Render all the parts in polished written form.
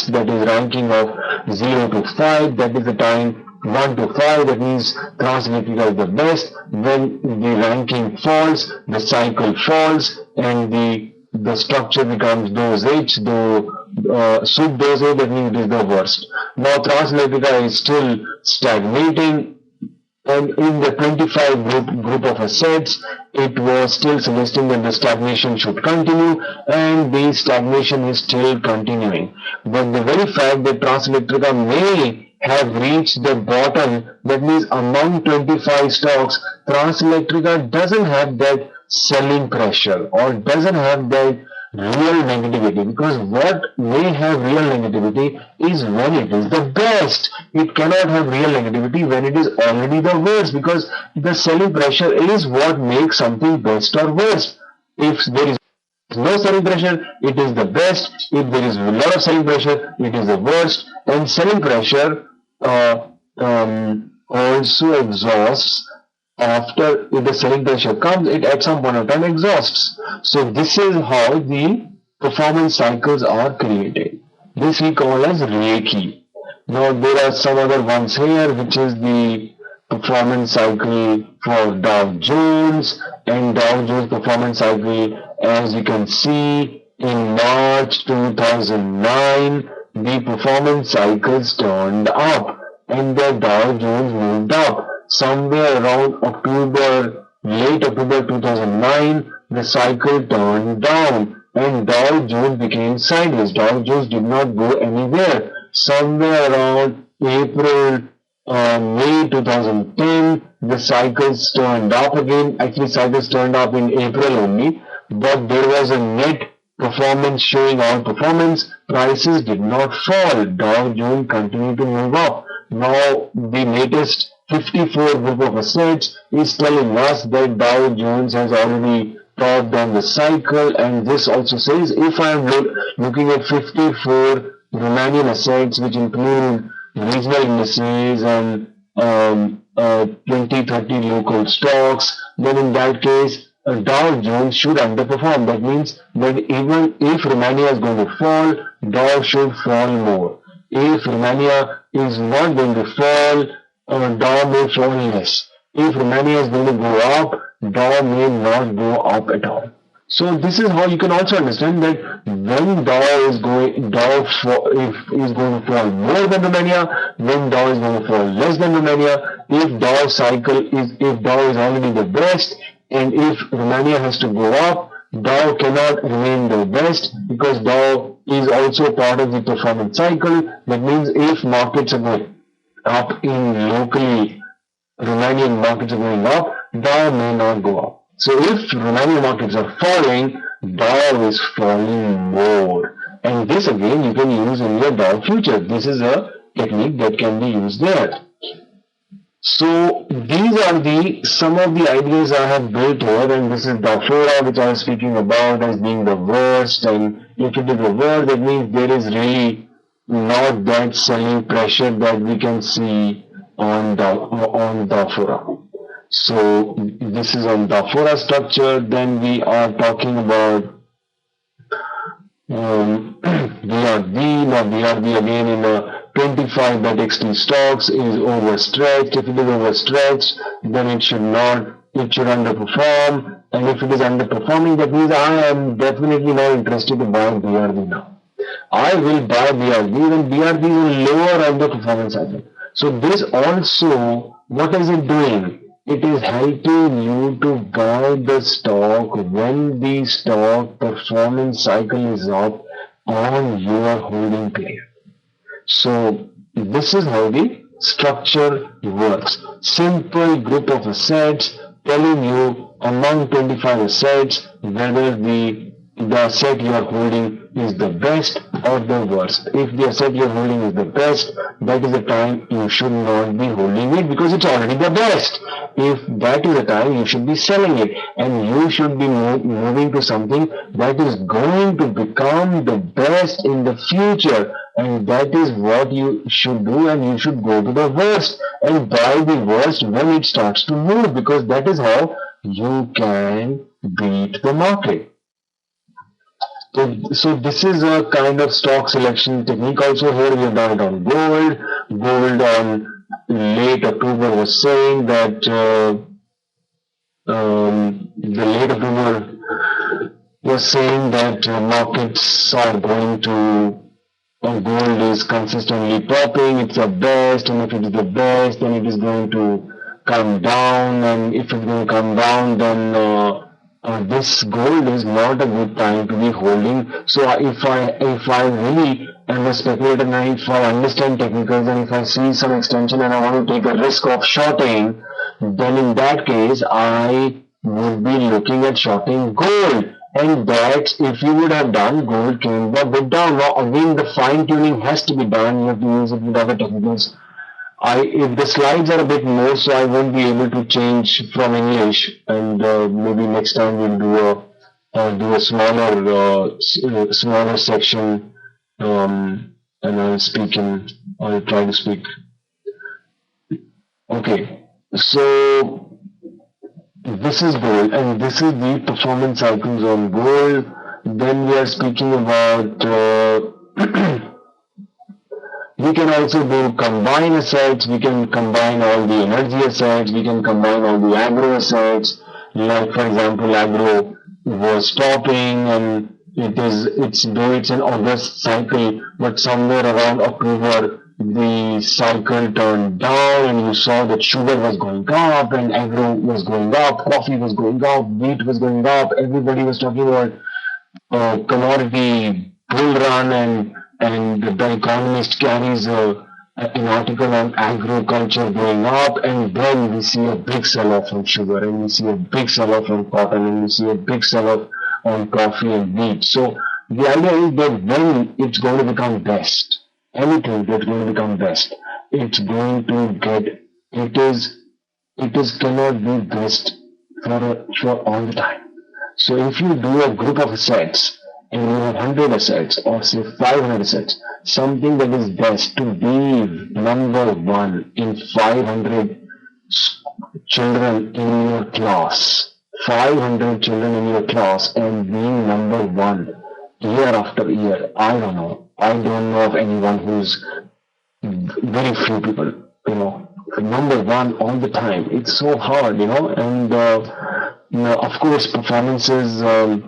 best, that is ranking of 0 to 5, that is the time 1 to 5, that means Transelectrica is the best. When the ranking falls, the cycle falls, and the structure becomes dose H, sub dose A, that means it is the worst. Now Transelectrica is still stagnating, and in the 25 group of assets, it was still suggesting that the stagnation should continue, and the stagnation is still continuing. But the very fact that Transelectrica may have reached the bottom, that means among 25 stocks, Transelectrica doesn't have that selling pressure or doesn't have that real negativity, because what may have real negativity is when it is the best. It cannot have real negativity when it is already the worst, because the selling pressure is what makes something best or worst. If there is no selling pressure, it is the best. If there is a lot of selling pressure, it is the worst. And selling pressure also exhausts. After the selling pressure comes, it at some point of time exhausts. So this is how the performance cycles are created. This we call as Reiki. Now there are some other ones here, which is the performance cycle for Dow Jones, and Dow Jones performance cycle, as you can see, in March 2009, the performance cycles turned up and the Dow Jones moved up. Somewhere around late October 2009, the cycle turned down and Dow Jones became sideways. Dow Jones did not go anywhere. Somewhere around May 2010, the cycles turned up again. Actually, cycles turned up in April only, but there was a net performance showing outperformance. Prices did not fall. Dow Jones continued to move up. Now, the latest 54 group of assets is telling us that Dow Jones has already topped on the cycle, and this also says if I am looking at 54 Romanian assets, which include regional indices and 20-30 local stocks, then in that case Dow Jones should underperform. That means that even if Romania is going to fall, Dow should fall more. If Romania is not going to fall, Dow may fall less. If Romania is going to go up, Dow may not go up at all. So this is how you can also understand that when Dow is going to fall more than Romania, when Dow is going to fall less than Romania, if Dow is already the best, and if Romania has to go up, Dow cannot remain the best, because Dow is also part of the performance cycle. That means if markets are going up in locally, Romanian markets are going up, Dow may not go up. So if Romanian markets are falling, Dow is falling more. And this again you can use in your Dow future. This is a technique that can be used there. So these are some of the ideas I have built here, and this is Dafora, which I was speaking about as being the worst. And if it is the worst, that means there is really not that selling pressure that we can see on Dafora. So this is on Dafora structure. Then we are talking about BRB. Now BRB again in a 25 by XT stocks is overstretched. If it is overstretched, then it should underperform. And if it is underperforming, that means I am definitely not interested to buy BRB now. I will buy BRB when BRB is lower on the performance cycle. So this also, what is it doing? It is helping you to buy the stock when the stock performance cycle is up on your holding period. So this is how the structure works. Simple group of assets telling you among 25 assets whether the asset you are holding is the best or the worst. If the asset you are holding is the best, that is the time you should not be holding it, because it's already the best. If that is the time, you should be selling it, and you should be moving to something that is going to become the best in the future. And that is what you should do, and you should go to the worst and buy the worst when it starts to move, because that is how you can beat the market. So this is a kind of stock selection technique. Also here we have done it on gold. Gold on late October was saying that the late October was saying that markets are going to gold is consistently popping, it's the best, and if it is the best, then it is going to come down, and if it's going to come down, then this gold is not a good time to be holding. So if I really am a speculator and if I understand technicals and if I see some extension and I want to take a risk of shorting, then in that case I would be looking at shorting gold. And that if you would have done, gold came a bit down. Now again, the fine tuning has to be done. You have to use it with other technicals. If the slides are a bit more, so I won't be able to change from English, and maybe next time we'll do a smaller section, and I'll try to speak. Okay, so this is gold, and this is the performance cycles on gold. Then we are speaking about we can also do combine assets, we can combine all the energy assets, we can combine all the agro assets. Like for example, agro was stopping and it's an August cycle, but somewhere around October the cycle turned down and you saw that sugar was going up and agro was going up, coffee was going up, wheat was going up, everybody was talking about commodity bull run, and the Economist carries an article on agriculture going up, and then we see a big sell-off on sugar, and we see a big sell-off on cotton, and we see a big sell-off on coffee and wheat. So the idea is that when it's going to become best, anything that's going to become best, it's going to get it is cannot be best for all the time. So if you do a group of assets and you have 100 assets or say 500 assets, something that is best to be number one in 500 children in your class, 500 children in your class and being number one year after year, I don't know. I don't know of anyone who's very few people, number one all the time. It's so hard, and of course, performances are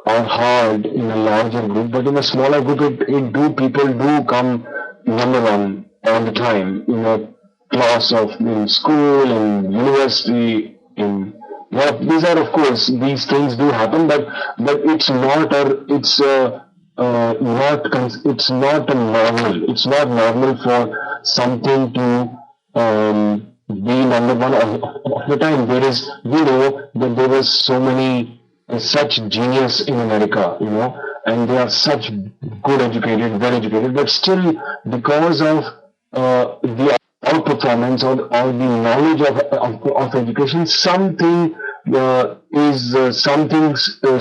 hard in a larger group, but in a smaller group, people do come number one all the time in a class of in school, in university, in these are of course these things do happen, but it's not a it's not it's not a normal. It's not normal for something to be number one of the time. There is, that there was so many such genius in America, and they are such good educated, well educated, but still because of the outperformance or the knowledge of education, something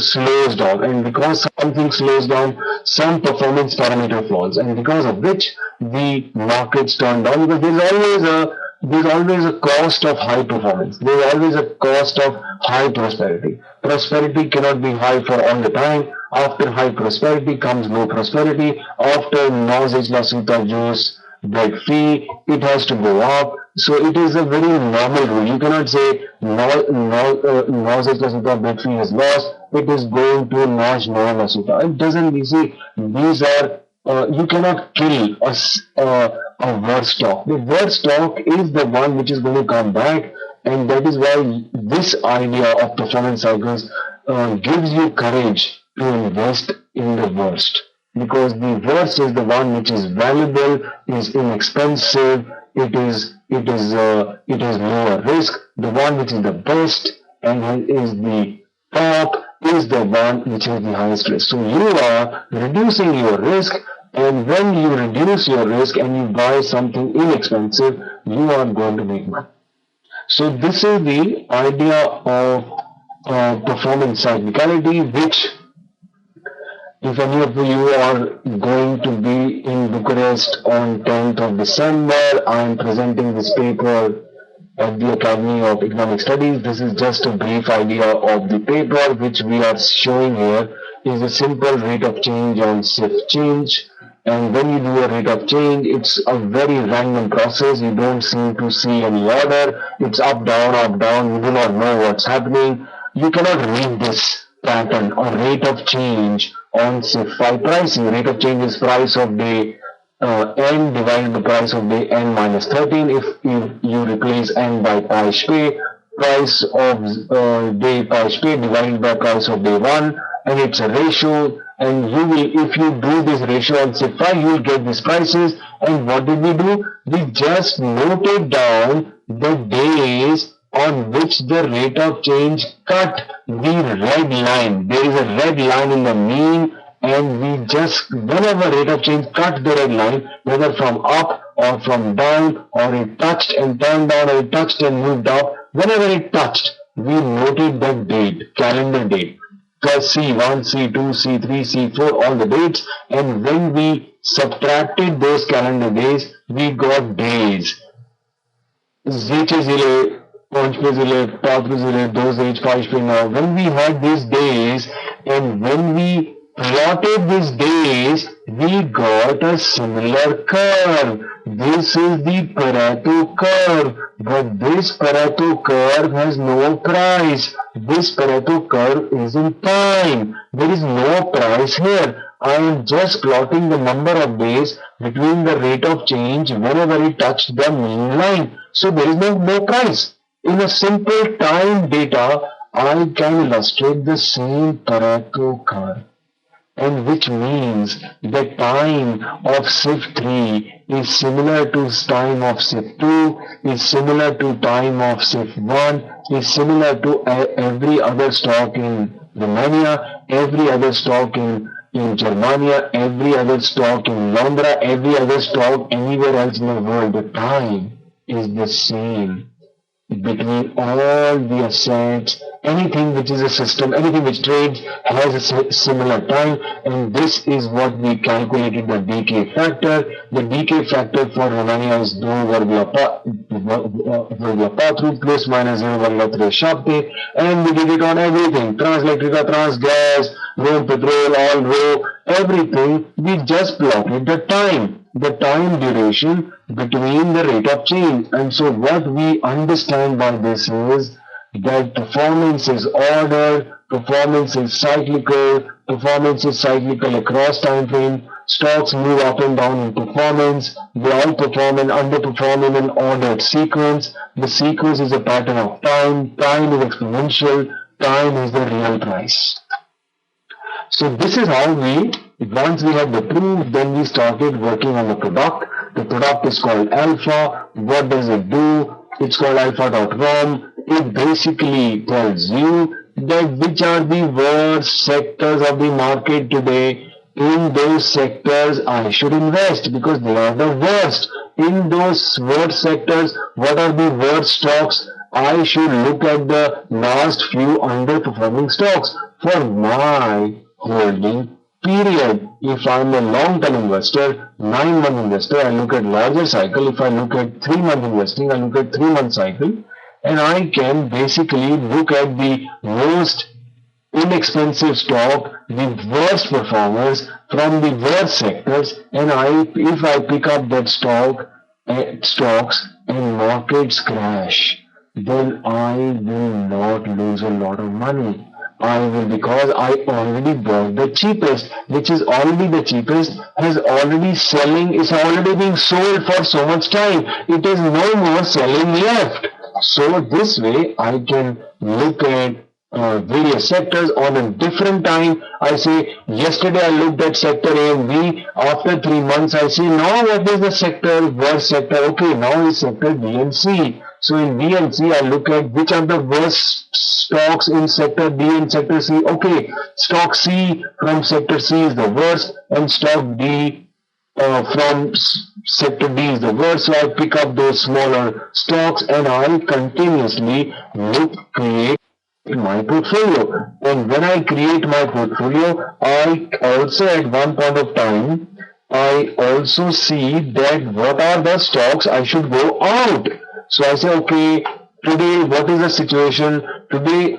slows down, and because something slows down, some performance parameter falls, and because of which the markets turn down, because there's always a cost of high performance. There's always a cost of high prosperity. Prosperity cannot be high for all the time. After high prosperity comes low prosperity. After nose la suta juice bread fee, it has to go up. So it is a very normal rule. You cannot say nose la suta bread fee is lost. It is going to nose no la suta. It doesn't. You see, these are you cannot kill a worse stock. The worst stock is the one which is going to come back, and that is why this idea of performance cycles gives you courage to invest in the worst. Because the worst is the one which is valuable, is inexpensive, it is lower risk. The one which is the best and is the top is the one which has the highest risk. So you are reducing your risk, and when you reduce your risk and you buy something inexpensive, you are going to make money. So this is the idea of performance cyclicality, which if any of you are going to be in Bucharest on 10th of December, I am presenting this paper at the Academy of Economic Studies. This is just a brief idea of the paper which we are showing here. is a simple rate of change on shift change. And when you do a rate of change, it's a very random process. You don't seem to see any order. It's up, down, up, down. You do not know what's happening. You cannot read this pattern or rate of change on shift 5 pricing. Rate of change is price of day n divided by price of day n minus 13. If you replace n by price pay, price of day price pay divided by price of day 1, and it's a ratio, and you will, if you do this ratio on shift 5, you will get these prices. And what did we do? We just noted down the days on which the rate of change cut the red line. There is a red line in the mean, and we just, whenever rate of change cut the red line, whether from up or from down, or it touched and turned down, or it touched and moved up, whenever it touched, we noted the date, calendar date, plus C1, C2, C3, C4, all the dates, and when we subtracted those calendar days, we got days. Ziche zile, Ponchpe zile, Patre zile, those age, Paishpe now. When we had these days, and when we plotted these days, we got a similar curve. This is the Pareto curve, but this Pareto curve has no price. This Pareto curve is in time. There is no price here. I am just plotting the number of days between the rate of change whenever it touched the mean line. So there is no price. In a simple time data, I can illustrate the same Pareto curve, and which means the time of shift 3 is similar to time of shift 2, is similar to time of shift 1, is similar to every other stock in Romania, every other stock in Germania, every other stock in Londra, every other stock anywhere else in the world. The time is the same between all the assets. Anything which is a system, anything which trades has a similar time, and this is what we calculated the decay factor. The decay factor for Romania is 2,4 plus minus 0,3 and we did it on everything. Transelectrica, Transgas, road petrol, all row, everything. We just plotted the time duration between the rate of change. And so what we understand by this is that performance is ordered, performance is cyclical across time frame. Stocks move up and down in performance. They outperform and underperform in an ordered sequence. The sequence is a pattern of time. Time is exponential. Time is the real price. So this is how once we had the proof, then we started working on the product. The product is called Alpha. What does it do? It's called alpha.rom. It basically tells you that which are the worst sectors of the market today. In those sectors, I should invest because they are the worst. In those worst sectors, what are the worst stocks? I should look at the last few underperforming stocks for my holding period. If I'm a long-term investor, 9-month investor, I look at larger cycle. If I look at 3-month investing, I look at 3-month cycle. And I can basically look at the most inexpensive stock, the worst performers from the worst sectors, and if I pick up that stocks and markets crash, then I will not lose a lot of money. I will, because I already bought the cheapest, which is already the cheapest, is already being sold for so much time. It is no more selling left. So this way I can look at various sectors on a different time. I say, yesterday I looked at sector A and B. After 3 months I say, now what is the sector, worst sector? Okay, now is sector B and C. So in B and C, I look at which are the worst stocks in sector B and sector C. Okay, stock C from sector C is the worst, and stock D from sector D is the worst. So I pick up those smaller stocks and I continuously create my portfolio. And when I create my portfolio, I also at one point of time, I also see that what are the stocks I should go out. So I say, okay, today what is the situation? Today